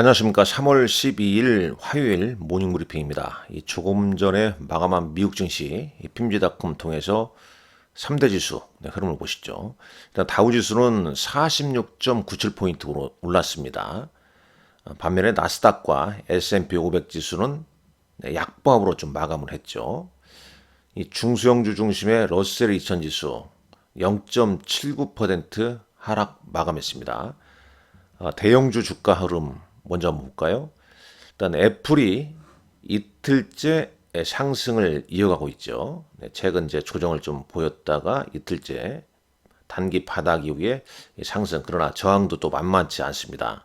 안녕하십니까. 3월 12일 화요일 모닝 브리핑입니다. 조금 전에 마감한 미국 증시 핌지닷컴 통해서 3대 지수 흐름을 보시죠. 일단 다우 지수는 46.97포인트로 올랐습니다. 반면에 나스닥과 S&P 500 지수는 약보합으로 좀 마감을 했죠. 이 중소형주 중심의 러셀 2000 지수 0.79% 하락 마감했습니다. 대형주 주가 흐름 먼저 한번 볼까요? 일단 애플이 이틀째 상승을 이어가고 있죠. 최근 이제 조정을 좀 보였다가 이틀째 단기 바닥 이후에 상승, 그러나 저항도 또 만만치 않습니다.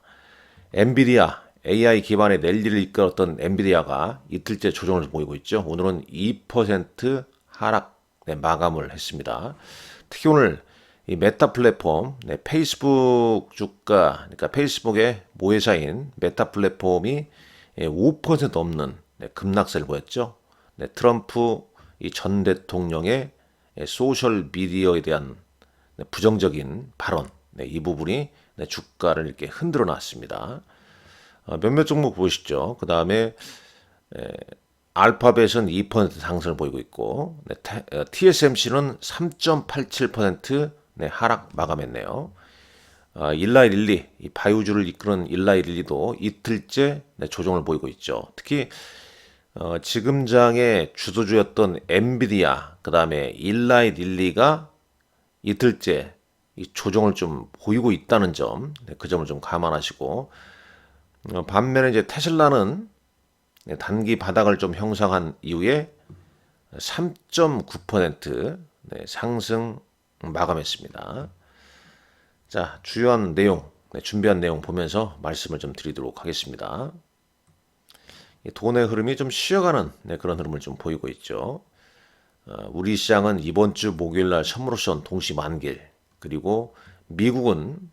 엔비디아 AI 기반의 랠리를 이끌었던 엔비디아가 이틀째 조정을 보이고 있죠. 오늘은 2% 하락 마감을 했습니다. 특히 오늘 이 메타 플랫폼, 페이스북 주가, 그러니까 페이스북의 모회사인 메타 플랫폼이 5% 넘는 급락세를 보였죠. 트럼프 전 대통령의 소셜 미디어에 대한 부정적인 발언, 이 부분이 주가를 이렇게 흔들어 놨습니다. 몇몇 종목 보시죠. 그 다음에 알파벳은 2% 상승을 보이고 있고, TSMC는 3.87% 하락 마감했네요. 일라이릴리, 이 바이오주를 이끄는 일라이릴리도 이틀째 조정을 보이고 있죠. 특히 지금 장의 주도주였던 엔비디아, 그 다음에 일라이릴리가 이틀째 이 조정을 좀 보이고 있다는 점, 그 점을 좀 감안하시고, 반면에 이제 테슬라는 단기 바닥을 좀 형성한 이후에 3.9% 상승 마감했습니다. 자, 주요한 내용, 준비한 내용 보면서 말씀을 좀 드리도록 하겠습니다. 돈의 흐름이 좀 쉬어가는 그런 흐름을 좀 보이고 있죠. 우리 시장은 이번 주 목요일 날 선물 옵션 동시 만기일, 그리고 미국은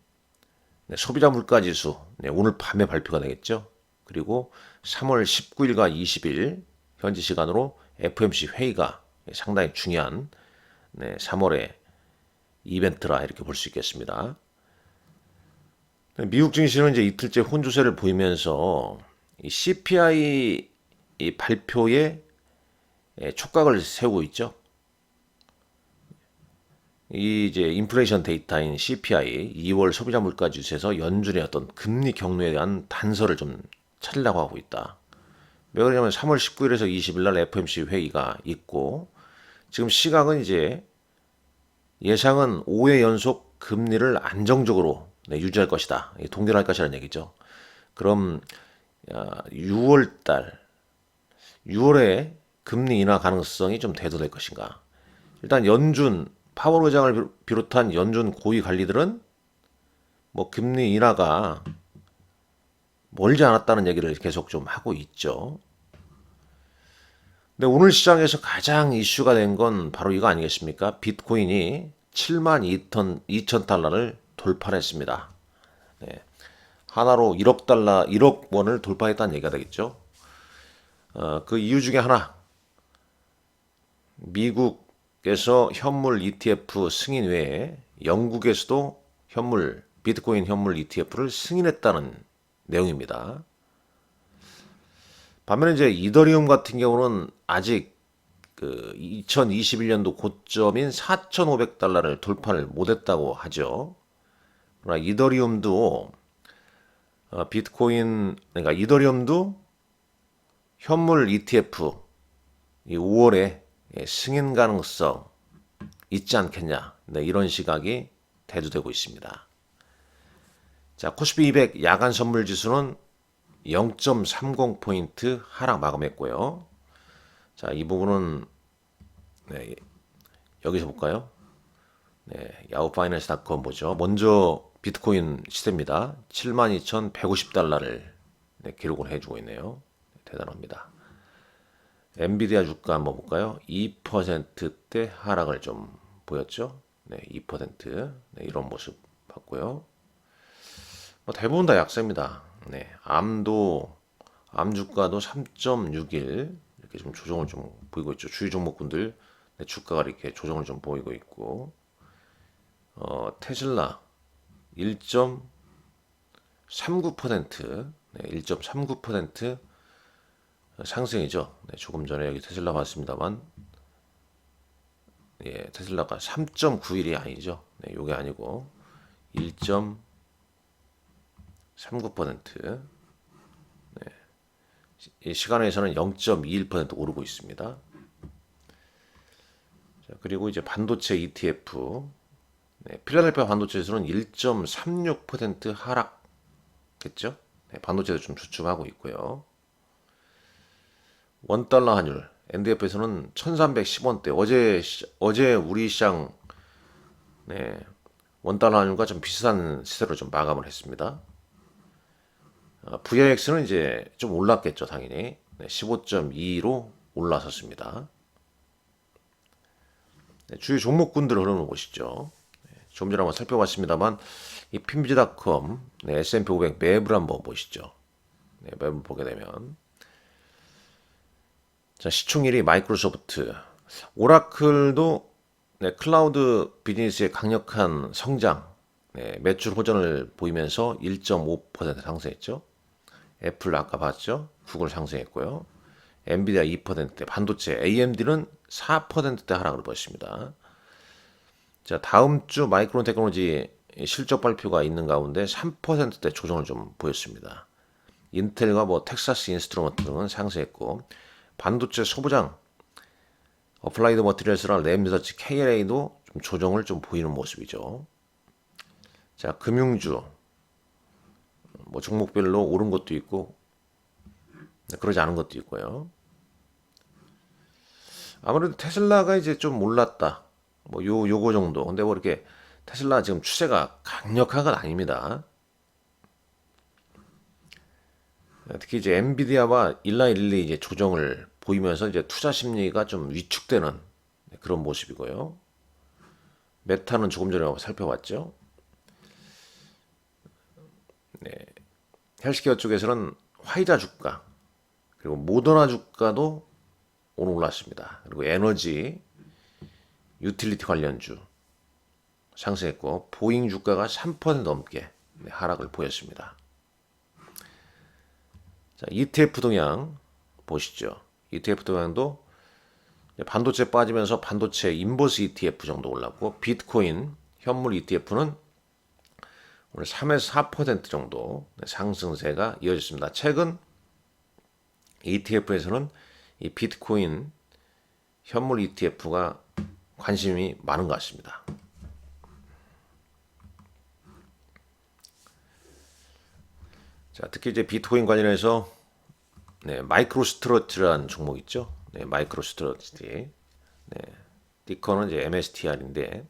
소비자 물가 지수 오늘 밤에 발표가 되겠죠. 그리고 3월 19일과 20일 현지 시간으로 FOMC 회의가 상당히 중요한 3월의 이벤트라 이렇게 볼 수 있겠습니다. 미국 증시는 이제 이틀째 혼조세를 보이면서 CPI 발표에 촉각을 세우고 있죠. 이 이제 인플레이션 데이터인 CPI 2월 소비자 물가 지수에서 연준의 어떤 금리 경로에 대한 단서를 좀 찾으려고 하고 있다. 왜 그러냐면 3월 19일에서 20일 날 FOMC 회의가 있고, 지금 시각은 이제 예상은 5회 연속 금리를 안정적으로 유지할 것이다. 동결할 것이라는 얘기죠. 그럼 6월 달 6월에 금리 인하 가능성이 좀 대두될 것인가? 일단 연준 파월 의장을 비롯한 연준 고위 관리들은 뭐 금리 인하가 멀지 않았다는 얘기를 계속 좀 하고 있죠. 근데 오늘 시장에서 가장 이슈가 된 건 바로 이거 아니겠습니까? 비트코인이 7만 2천 달러를 돌파했습니다. 네. 하나로 1억 달러, 1억 원을 돌파했다는 얘기가 되겠죠. 그 이유 중에 하나, 미국에서 현물 ETF 승인 외에 영국에서도 비트코인 현물 ETF를 승인했다는 내용입니다. 반면에 이제 이더리움 같은 경우는 아직 그 2021년도 고점인 4,500달러를 돌파를 못했다고 하죠. 그러나 이더리움도 그러니까 이더리움도 현물 ETF 이 5월에 승인 가능성 있지 않겠냐, 이런 시각이 대두되고 있습니다. 자, 코스피 200 야간 선물 지수는 0.30포인트 하락 마감했고요. 자, 이 부분은 여기서 볼까요? 야후파이낸스닷컴 보죠. 먼저 비트코인 시세입니다. 72,150달러를 기록을 해주고 있네요. 대단합니다. 엔비디아 주가 한번 볼까요? 2%대 하락을 좀 보였죠. 2% 이런 모습 봤고요. 뭐 대부분 다 약세입니다. 암 주가도 3.61 이렇게 좀 조정을 좀 보이고 있죠. 주요 종목군들 주가가 이렇게 조정을 좀 보이고 있고, 테슬라 1.39% 네, 1.39% 상승이죠. 네, 조금 전에 여기 테슬라 봤습니다만, 예, 테슬라가 3.91이 아니죠. 네, 요게 아니고 1.39%. 이 시간에서는 0.21% 오르고 있습니다. 자, 그리고 이제 반도체 ETF, 네, 필라델피아 반도체에서는 1.36% 하락했죠. 네, 반도체도 좀 주춤하고 있고요. 원달러 환율, NDF에서는 1310원대. 어제 우리 시장, 네, 원달러 환율과 좀 비슷한 시세로 좀 마감을 했습니다. VIX는 이제 좀 올랐겠죠, 당연히. 네, 15.2로 올라섰습니다. 네, 주요 종목군들 흐름을 보시죠. 좀 전에 한번 살펴봤습니다만, 이 핀비닷컴, 네, S&P 500 매물 한번 보시죠. 네, 매물 보게 되면. 자, 시총 1위 마이크로소프트. 오라클도 네, 클라우드 비즈니스의 강력한 성장, 네, 매출 호전을 보이면서 1.5% 상승했죠. 애플 아까 봤죠? 구글 상승했고요. 엔비디아 2%, 반도체 AMD는 4%대 하락을 보였습니다. 자, 다음 주 마이크론 테크놀로지 실적 발표가 있는 가운데 3%대 조정을 좀 보였습니다. 인텔과 뭐 텍사스 인스트루먼트 등은 상승했고, 반도체 소부장 어플라이드 머티리얼스랑 램리서치 KLA도 좀 조정을 좀 보이는 모습이죠. 자, 금융주 뭐 종목별로 오른 것도 있고 그러지 않은 것도 있고요. 아무래도 테슬라가 이제 좀 올랐다. 뭐 요거 정도. 근데 뭐 이렇게 테슬라 지금 추세가 강력한 건 아닙니다. 특히 이제 엔비디아와 일라일리 이제 조정을 보이면서 이제 투자 심리가 좀 위축되는 그런 모습이고요. 메타는 조금 전에 살펴봤죠. 네. 헬스케어 쪽에서는 화이자 주가 그리고 모더나 주가도 오늘 올랐습니다. 그리고 에너지, 유틸리티 관련주 상승했고 보잉 주가가 3% 넘게 하락을 보였습니다. 자, ETF 동향 보시죠. ETF 동향도 반도체 빠지면서 반도체 인버스 ETF 정도 올랐고 비트코인 현물 ETF는 오늘 3에서 4% 정도 상승세가 이어졌습니다. 최근 ETF에서는 이 비트코인 현물 ETF가 관심이 많은 것 같습니다. 자, 특히 이제 비트코인 관련해서 네, 마이크로스트러티라는 종목 있죠. 네, 마이크로스트러티. 네, 티커는 이제 MSTR인데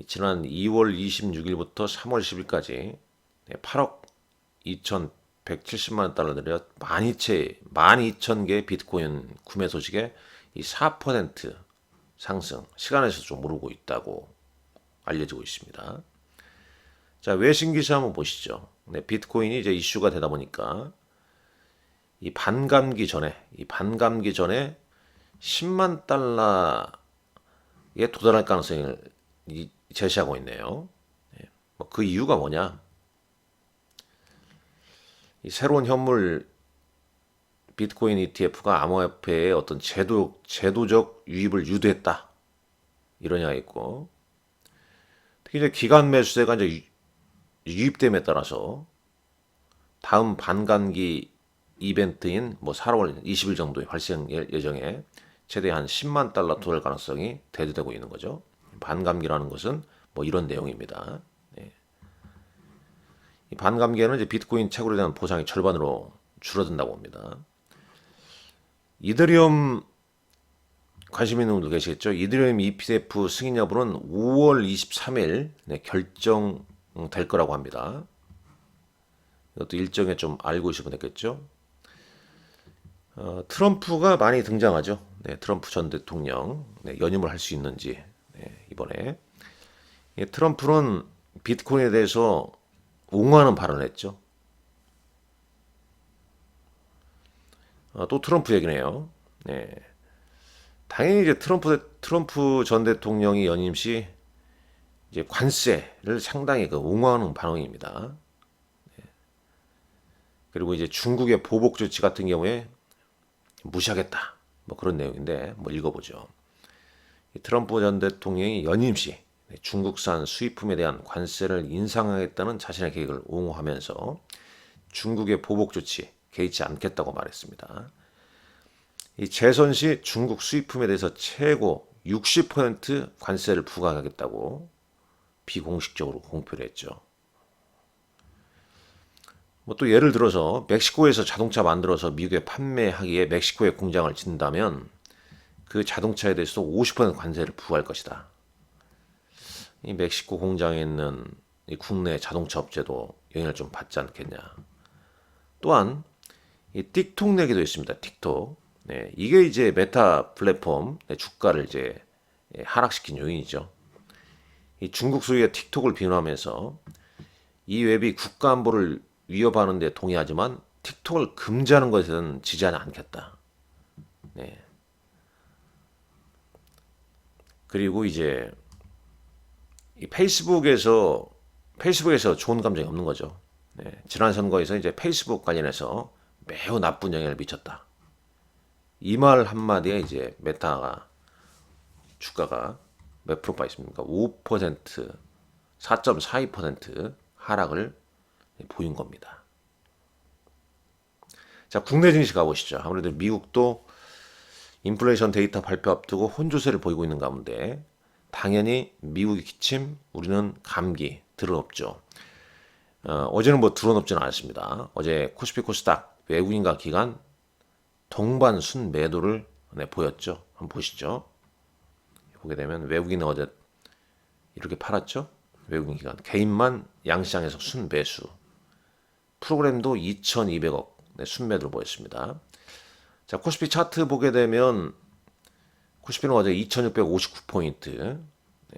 지난 2월 26일부터 3월 10일까지 8억 2,170만 달러 들여 12,000개 비트코인 구매 소식에 이 4% 상승, 시간에서 좀 오르고 있다고 알려지고 있습니다. 자, 외신 기사 한번 보시죠. 네, 비트코인이 이제 이슈가 되다 보니까 이 반감기 전에 10만 달러에 도달할 가능성을 제시하고 있네요. 그 이유가 뭐냐? 이 새로운 현물 비트코인 ETF가 암호화폐의 어떤 제도적 유입을 유도했다. 이런 이야기가 있고, 특히 이제 기간 매수세가 이제 유입됨에 따라서 다음 반감기 이벤트인 뭐 4월 20일 정도에 발생 예정에 최대 한 10만 달러 도달 가능성이 대두되고 있는 거죠. 반감기라는 것은 뭐 이런 내용입니다. 네. 이 반감기에는 이제 비트코인 채굴에 대한 보상이 절반으로 줄어든다고 봅니다. 이더리움 관심 있는 분도 계시겠죠? 이더리움 ETF 승인 여부는 5월 23일 결정될 거라고 합니다. 이것도 일정에 좀 알고 있으면 되겠죠? 트럼프가 많이 등장하죠. 네, 트럼프 전 대통령 연임을 할 수 있는지 이번에 트럼프는 비트코인에 대해서 옹호하는 발언을 했죠. 또 트럼프 얘기네요. 네. 당연히 이제 트럼프 전 대통령이 연임 시 이제 관세를 상당히 옹호하는 발언입니다. 그리고 이제 중국의 보복 조치 같은 경우에 무시하겠다. 뭐 그런 내용인데 뭐 읽어보죠. 트럼프 전 대통령이 연임 시 중국산 수입품에 대한 관세를 인상하겠다는 자신의 계획을 옹호하면서 중국의 보복 조치 개의치 않겠다고 말했습니다. 이 재선 시 중국 수입품에 대해서 최고 60% 관세를 부과하겠다고 비공식적으로 공표를 했죠. 뭐 또 예를 들어서 멕시코에서 자동차 만들어서 미국에 판매하기에 멕시코에 공장을 짓는다면 그 자동차에 대해서도 50% 관세를 부과할 것이다. 이 멕시코 공장에 있는 이 국내 자동차 업체도 영향을 좀 받지 않겠냐. 또한 이 틱톡 내기도 있습니다. 틱톡. 네, 이게 이제 메타 플랫폼 주가를 이제 하락시킨 요인이죠. 이 중국 소유의 틱톡을 비난하면서 이 웹이 국가 안보를 위협하는 데 동의하지만 틱톡을 금지하는 것에는 지지하지 않겠다. 네. 그리고 이제 이 페이스북에서 좋은 감정이 없는 거죠. 네. 지난 선거에서 이제 페이스북 관련해서 매우 나쁜 영향을 미쳤다. 이 말 한마디에 이제 메타가 주가가 몇 프로가 있습니까? 5%, 4.42% 하락을 보인 겁니다. 자, 국내 증시 가보시죠. 아무래도 미국도 인플레이션 데이터 발표 앞두고 혼조세를 보이고 있는 가운데 당연히 미국이 기침, 우리는 감기 드러없죠. 어제는 뭐 드러없지는 않았습니다. 어제 코스피 코스닥 외국인과 기관 동반 순매도를 보였죠. 한번 보시죠. 보게 되면 외국인은 어제 이렇게 팔았죠. 외국인 기관 개인만 양시장에서 순매수. 프로그램도 2,200억 순매도를 보였습니다. 자, 코스피 차트 보게 되면 코스피는 어제 2,659포인트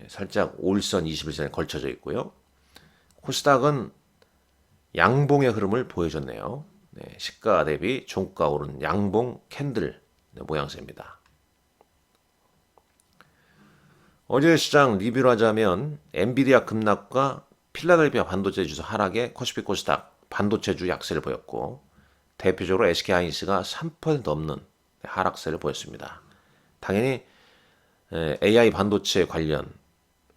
살짝 5일선 21선에 걸쳐져 있고요. 코스닥은 양봉의 흐름을 보여줬네요. 시가 대비 종가 오른 양봉 캔들 모양새입니다. 어제 시장 리뷰를 하자면 엔비디아 급락과 필라델피아 반도체 지수 하락에 코스피 코스닥 반도체주 약세를 보였고 대표적으로 SK하이닉스가 3% 넘는 하락세를 보였습니다. 당연히 AI 반도체 관련,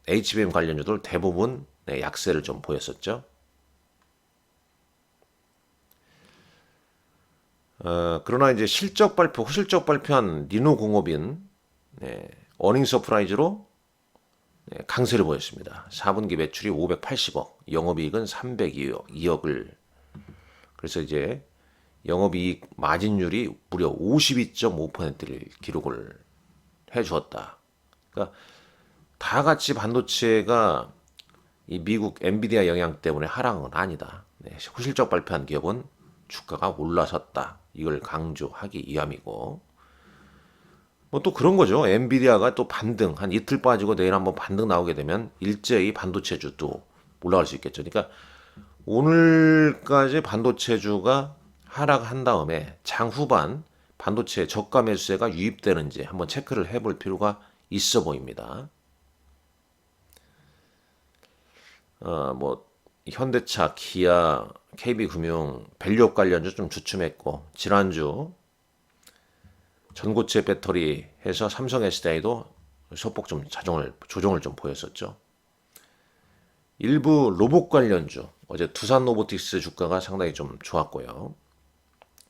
HBM 관련주들 대부분 약세를 좀 보였었죠. 그러나 이제 후실적 발표한 리노공업인 어닝 서프라이즈로 강세를 보였습니다. 4분기 매출이 580억, 영업이익은 302억을 그래서 이제 영업이익 마진율이 무려 52.5%를 기록을 해주었다. 그러니까 다 같이 반도체가 이 미국 엔비디아 영향 때문에 하락은 아니다. 후실적 발표한 기업은 주가가 올라섰다. 이걸 강조하기 위함이고 뭐 또 그런 거죠. 엔비디아가 또 반등 한 이틀 빠지고 내일 한번 반등 나오게 되면 일제히 반도체주도 올라갈 수 있겠죠. 그러니까 오늘까지 반도체주가 하락한 다음에 장 후반 반도체 저가 매수세가 유입되는지 한번 체크를 해볼 필요가 있어 보입니다. 뭐 현대차, 기아, KB금융, 밸류업 관련주 좀 주춤했고 지난주 전고체 배터리 해서 삼성 SDI도 소폭 좀 조정을 좀 보였었죠. 일부 로봇 관련주 어제 두산 로보틱스 주가가 상당히 좀 좋았고요.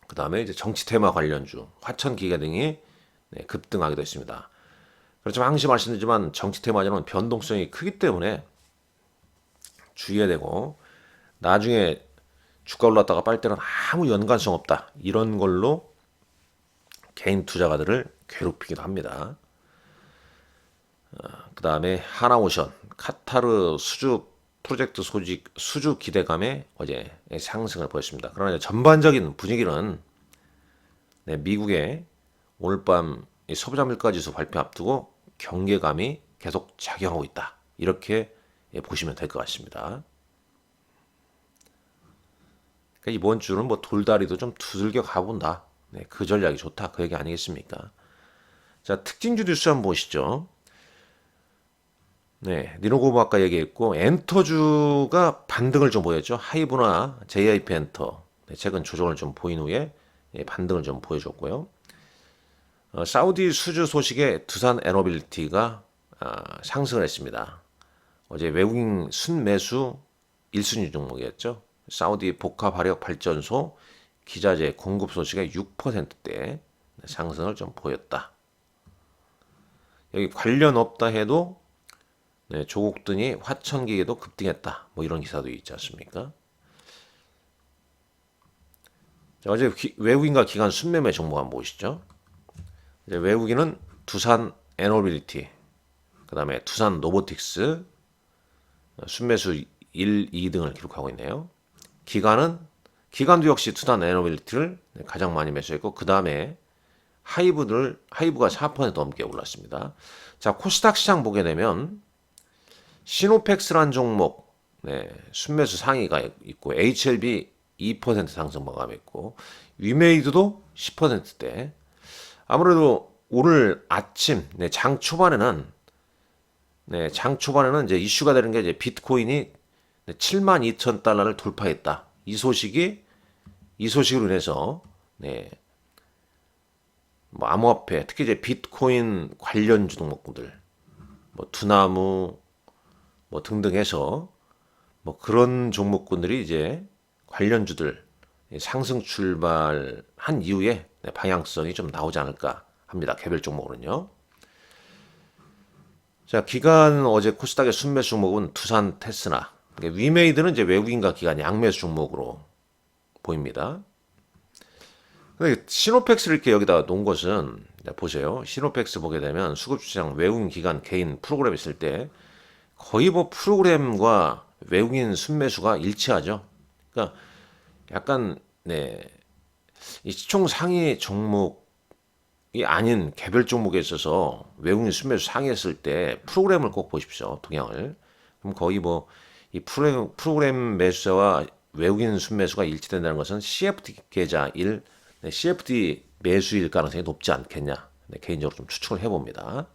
그 다음에 이제 정치 테마 관련주 화천 기계 등이 급등하기도 했습니다. 그렇지만 항시 말씀드리지만 정치 테마주는 변동성이 크기 때문에 주의해야 되고 나중에 주가 올랐다가 빨 때는 아무 연관성 없다 이런 걸로 개인 투자가들을 괴롭히기도 합니다. 그 다음에 하나오션, 카타르 수주 프로젝트 수주 기대감에 어제 상승을 보였습니다. 그러나 전반적인 분위기는 미국의 오늘 밤 소비자 물가지수 발표 앞두고 경계감이 계속 작용하고 있다. 이렇게 보시면 될 것 같습니다. 그러니까 이번 주는 뭐 돌다리도 좀 두들겨 가본다. 그 전략이 좋다. 그 얘기 아니겠습니까? 자, 특징주 뉴스 한번 보시죠. 니노고브 아까 얘기했고 엔터주가 반등을 좀 보였죠. 하이브나 JIP 엔터 최근 조정을 좀 보인 후에 반등을 좀 보여줬고요. 사우디 수주 소식에 두산 에너빌리티가 상승을 했습니다. 어제 외국인 순매수 1순위 종목이었죠. 사우디 복합 화력 발전소 기자재 공급 소식에 6%대 상승을 좀 보였다. 여기 관련 없다 해도 조국 등이 화천기계도 급등했다. 뭐 이런 기사도 있지 않습니까? 자, 어제 외국인과 기관 순매매 정보 한번 보시죠. 이제 외국인은 두산 에너빌리티, 그 다음에 두산 노보틱스, 순매수 1, 2등을 기록하고 있네요. 기관도 역시 두산 에너빌리티를 가장 많이 매수했고, 그 다음에 하이브가 4% 넘게 올랐습니다. 자, 코스닥 시장 보게 되면 시노펙스란 종목 순매수 상위가 있고, HLB 2% 상승 마감했고, 위메이드도 10%대. 아무래도 오늘 아침 장 초반에는 이제 이슈가 되는 게 이제 비트코인이 72,000달러를 돌파했다. 이 소식으로 인해서 뭐 암호화폐, 특히 이제 비트코인 관련주 종목들, 뭐 두나무 뭐 등등 해서 뭐 그런 종목군들이 이제 관련주들 상승 출발한 이후에 방향성이 좀 나오지 않을까 합니다. 개별 종목으로는요. 자, 기관 어제 코스닥의 순매수 종목은 두산 테스나, 위메이드는 이제 외국인과 기관 양매수 종목으로 보입니다. 근데 시노펙스를 이렇게 여기다 놓은 것은 보세요. 시노펙스 보게 되면 수급시장 외국인 기관 개인 프로그램 있을 때 거의 뭐 프로그램과 외국인 순매수가 일치하죠. 그러니까 약간 이 시총 상위 종목이 아닌 개별 종목에 있어서 외국인 순매수 상위했을 때 프로그램을 꼭 보십시오. 동향을. 그럼 거의 뭐 이 프로그램 매수자와 외국인 순매수가 일치된다는 것은 CFD 계좌 1, CFD 매수일 가능성이 높지 않겠냐. 개인적으로 좀 추측을 해봅니다.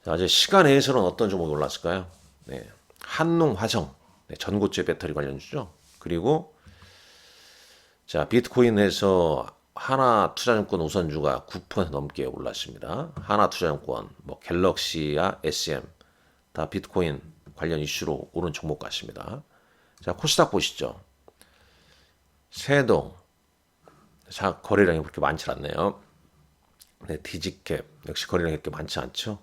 자, 이제 시간에서는 어떤 종목이 올랐을까요? 한농화성, 전고체 배터리 관련주죠. 그리고 자, 비트코인에서 하나투자증권 우선주가 9% 넘게 올랐습니다. 하나투자증권, 뭐 갤럭시야 SM 다 비트코인 관련 이슈로 오른 종목 같습니다. 자, 코스닥 보시죠. 세동, 자, 거래량이 그렇게 많지 않네요. 디지캡 역시 거래량이 그렇게 많지 않죠.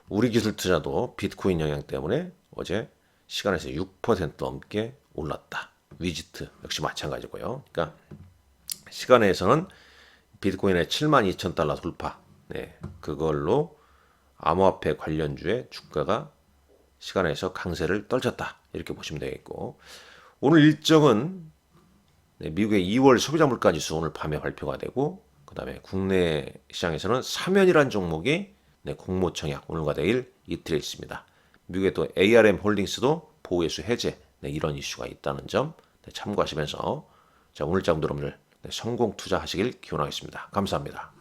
우리기술투자도 비트코인 영향 때문에 어제 시간에서 6% 넘게 올랐다. 위지트 역시 마찬가지고요. 그러니까 시간에서는 비트코인의 72,000달러 돌파, 그걸로 암호화폐 관련주의 주가가 시간에서 강세를 떨쳤다. 이렇게 보시면 되겠고, 오늘 일정은 미국의 2월 소비자 물가 지수 오늘 밤에 발표가 되고, 그 다음에 국내 시장에서는 사면이라는 종목이 공모청약 오늘과 내일 이틀에 있습니다. 미국의 또 ARM 홀딩스도 보호예수 해제 이런 이슈가 있다는 점 참고하시면서 자, 오늘 장도 여러분들 성공 투자하시길 기원하겠습니다. 감사합니다.